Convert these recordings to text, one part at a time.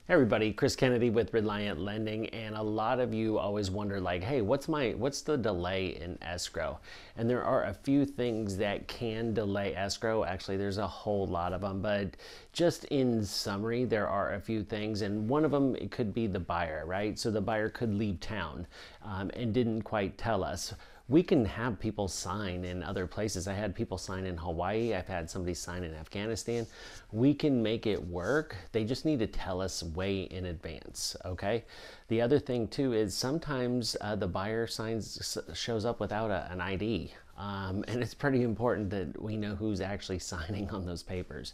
Hey everybody, Chris Kennedy with Reliant Lending, and a lot of you always wonder like, hey, what's the delay in escrow? And there are a few things that can delay escrow. Actually, there's a whole lot of them, but just in summary, there are a few things, and one of them, it could be the buyer, right? So the buyer could leave town and didn't quite tell us. We can have people sign in other places. I had people sign in Hawaii. I've had somebody sign in Afghanistan. We can make it work. They just need to tell us way in advance, okay? The other thing too is sometimes the buyer shows up without an ID. And it's pretty important that we know who's actually signing on those papers.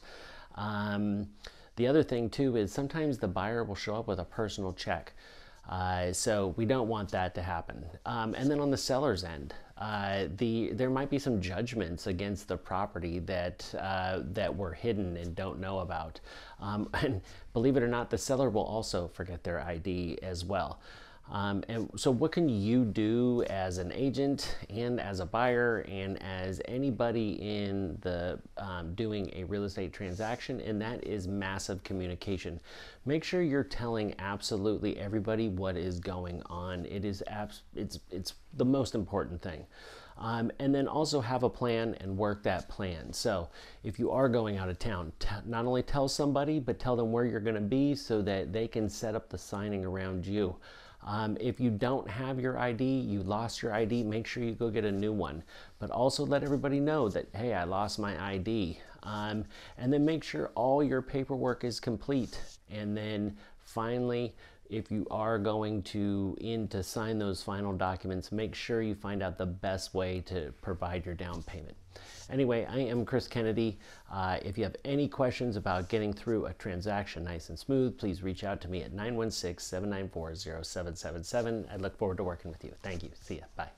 The other thing too is sometimes the buyer will show up with a personal check. So we don't want that to happen. And then on the seller's end, there might be some judgments against the property that were hidden and don't know about. And believe it or not, the seller will also forget their ID as well. And so what can you do as an agent and as a buyer and as anybody in the doing a real estate transaction? And that is massive communication. Make sure you're telling absolutely everybody what is going on. It's the most important thing. And then also have a plan and work that plan. So if you are going out of town, not only tell somebody, but tell them where you're going to be so that they can set up the signing around you. If you don't have your ID, you lost your ID, make sure you go get a new one. But also let everybody know that, hey, I lost my ID. And then make sure all your paperwork is complete. And then finally, if you are going to sign those final documents, make sure you find out the best way to provide your down payment. Anyway, I am Chris Kennedy. If you have any questions about getting through a transaction nice and smooth, please reach out to me at 916-794-0777. I look forward to working with you. Thank you. See ya. Bye.